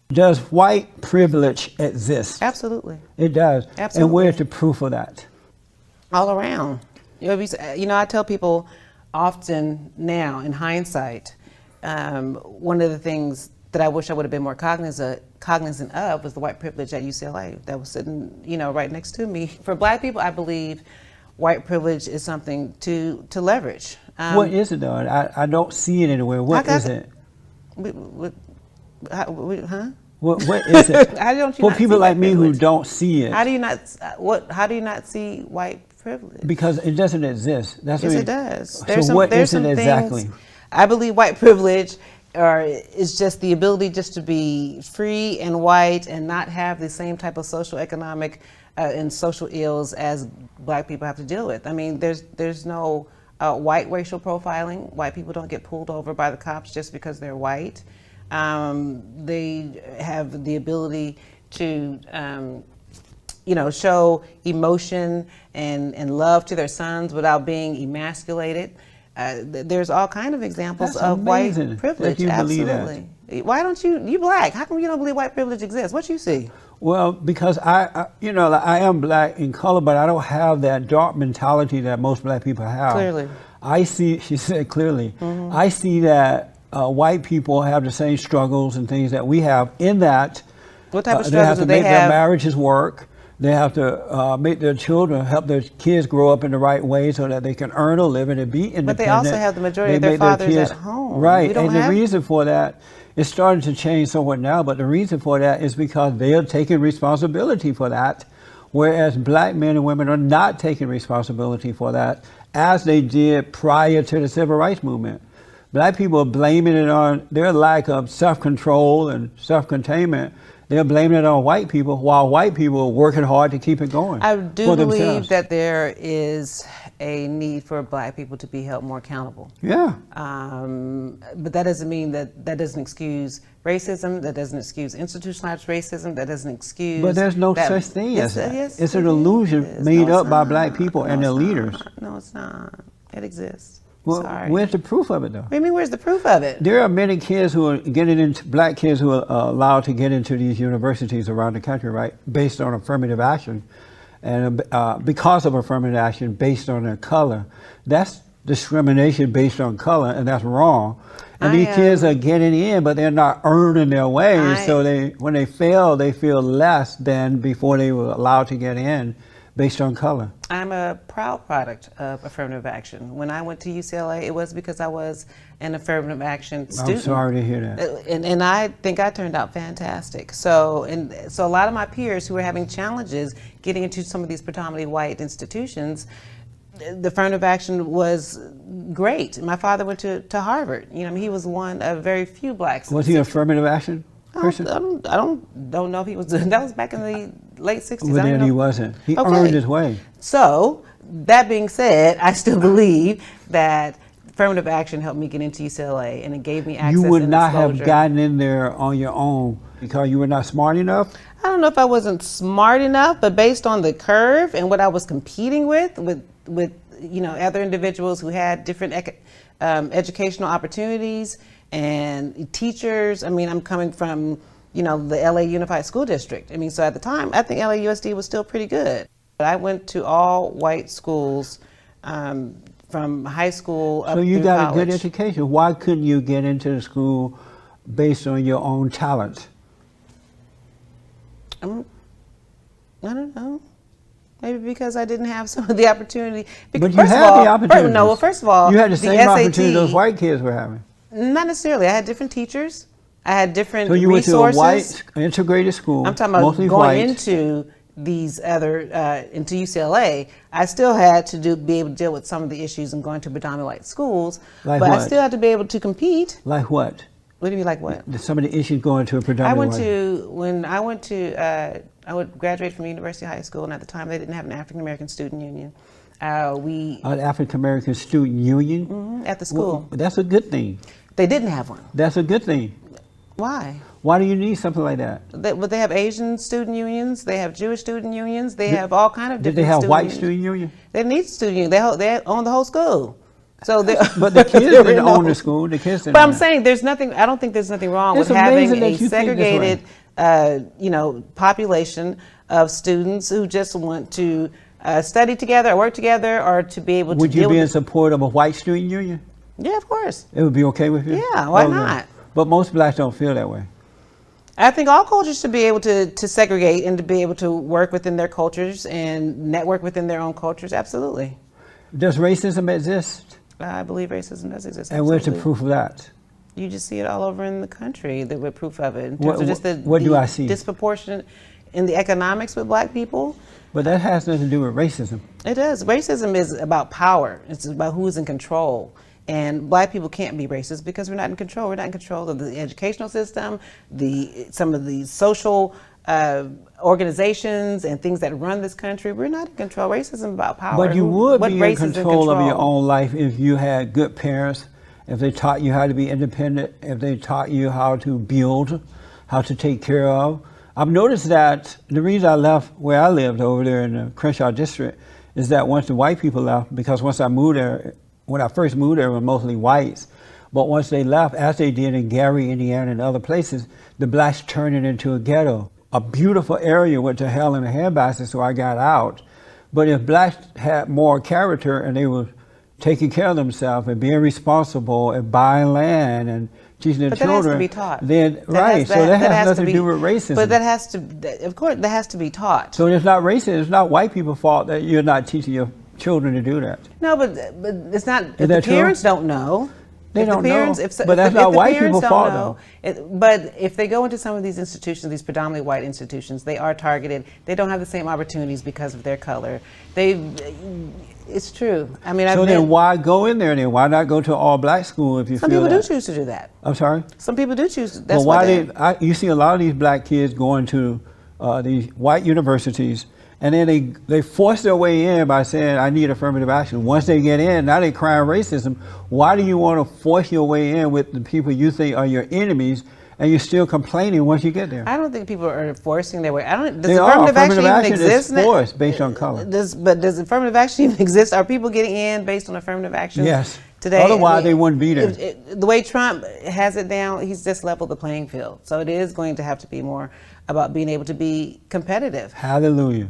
Does white privilege exist? Absolutely. It does. Absolutely. And where's the proof of that? All around. I tell people often now, in hindsight, one of the things that I wish I would have been more cognizant of was the white privilege at UCLA that was sitting, right next to me. For Black people, I believe white privilege is something to leverage. What is it though? I don't see it anywhere. What is it? Huh? What is it? How don't you For not people see like white me who privilege? don't see it. How do you not see white privilege? Because it doesn't exist. That's Yes, what it does. So what is it exactly? Things, I believe white privilege is just the ability just to be free and white and not have the same type of social, economic, and social ills as Black people have to deal with. I mean, there's no white racial profiling. White people don't get pulled over by the cops just because they're white. They have the ability to, show emotion and love to their sons without being emasculated. There's all kind of examples of white privilege. That you Absolutely. believe that. Why don't you Black? How come you don't believe white privilege exists? What you see? Well, because I am Black in color, but I don't have that dark mentality that most Black people have. Clearly. I see, she said clearly, I see that white people have the same struggles and things that we have in that What type of they have struggles to do they make their have? marriages work. They have to make their children, help their kids grow up in the right way so that they can earn a living and be independent. But they also have the majority of They their make fathers kids, at home. Right, We don't and have- the reason for that, it's starting to change somewhat now, but the reason for that is because they are taking responsibility for that, whereas Black men and women are not taking responsibility for that, as they did prior to the Civil Rights Movement. Black people are blaming it on their lack of self-control and self-containment. They're blaming it on white people, while white people are working hard to keep it going. I do for believe themselves. that there is a need for Black people to be held more accountable. Yeah. But that doesn't mean that doesn't excuse racism, that doesn't excuse institutionalized racism, that doesn't excuse... But there's no that, such thing as that. Yes, It's it an illusion is. made No, up it's by not. Black people and their it's leaders. not. No, it's not. It exists. Well, Sorry. where's the proof of it though? What do you mean, where's the proof of it? There are many kids who are getting into, Black kids who are allowed to get into these universities around the country, right, based on affirmative action. And because of affirmative action based on their color. That's discrimination based on color, and that's wrong. And these kids are getting in, but they're not earning their way. So when they fail, they feel less than before they were allowed to get in based on color. I'm a proud product of affirmative action. When I went to UCLA, it was because I was an affirmative action student. I'm sorry to hear that. And I think I turned out fantastic. So a lot of my peers who were having challenges getting into some of these predominantly white institutions, the affirmative action was great. My father went to Harvard. He was one of very few Blacks. Was he affirmative action person? I don't know if he was. That was back in the late 60s. Well, then he wasn't. He Okay. earned his way. So, that being said, I still believe that affirmative action helped me get into UCLA, and it gave me access. You would and not have exposure. gotten in there on your own because you were not smart enough? I don't know if I wasn't smart enough, but based on the curve and what I was competing with other individuals who had different educational opportunities and teachers. I mean, I'm coming from, the LA Unified School District. I mean, so at the time, I think LAUSD was still pretty good. But I went to all white schools from high school up So you through got college. a good education. Why couldn't you get into the school based on your own talent? I don't know. Maybe because I didn't have some of the opportunity. But you first had of all, the opportunity. No, well, first of all, You had the same SAT, opportunity those white kids were having. Not necessarily. I had different teachers. I had different So you resources. went to a white integrated school, I'm talking about mostly going white. into these other, into UCLA. I still had to be able to deal with some of the issues and going to predominantly white schools. Like but what? I still had to be able to compete. Like what? What do you mean, like what? Some of the issues going to a predominantly I would graduate from University High School, and at the time they didn't have an African American student union. An African American student union? At the school. Well, that's a good thing. They didn't have one. That's a good thing. Why? Why do you need something like that? They have Asian student unions. They have Jewish student unions. They have all kind of Did different. they have white unions. student union? They need student union. They own the whole school. So there, But the kids there were didn't own no- the school. The kids didn't. But I'm own it. saying there's nothing. I don't think there's nothing wrong It's with having amazing that a you think this way. segregated, population of students who just want to study together, or work together, or to be able to Would you deal be in with. support of a white student union? Yeah, of course. It would be okay with you? Yeah, why Okay. not? But most blacks don't feel that way. I think all cultures should be able to segregate and to be able to work within their cultures and network within their own cultures. Absolutely. Does racism exist? I believe racism does exist. And where's the absolutely. proof of that? You just see it all over in the country. That we're proof of it. In terms What- of just what do the I see? disproportionate in the economics with black people. But that has nothing to do with racism. It does. Racism is about power. It's about who's in control. And black people can't be racist because we're not in control. We're not in control of the educational system, some of the social organizations and things that run this country. We're not in control. Racism is about power. But you would What be in race is control of your own life if you had good parents, if they taught you how to be independent, if they taught you how to build, how to take care of. I've noticed that the reason I left where I lived over there in the Crenshaw district is that once the white people left, because once I moved there, when I first moved there, it was mostly whites. But once they left, as they did in Gary, Indiana, and other places, the blacks turned it into a ghetto. A beautiful area went to hell in a handbasket, so I got out. But if blacks had more character and they were taking care of themselves and being responsible and buying land and teaching their But that children, has to be taught. then right, so that has nothing to do with racism. But that has to, of course, that has to be taught. So it's not racist. It's not white people's fault that you're not teaching your children to do that. No, but it's not. If the that true? parents don't know, They if the don't know. parents, But that's not the white parents people's don't fault, know, but if they go into some of these institutions, these predominantly white institutions, they are targeted. They don't have the same opportunities because of their color. It's true. I mean, So then why go in there then? Why not go to an all-black school if you some feel people do that? choose to do that. I'm sorry? Some people do choose. That's But why why they. you see a lot of these black kids going to these white universities, and then they force their way in by saying, I need affirmative action. Once they get in, now they crying racism. Why do you want to force your way in with the people you think are your enemies, and you're still complaining once you get there? I don't think people are forcing their way. Does They are. affirmative action even Affirmative action exist is now? forced based on color. Does affirmative action even exist? Are people getting in based on affirmative action? Yes. Today, Otherwise, they wouldn't be there. The way Trump has it down, he's just leveled the playing field. So it is going to have to be more about being able to be competitive. Hallelujah.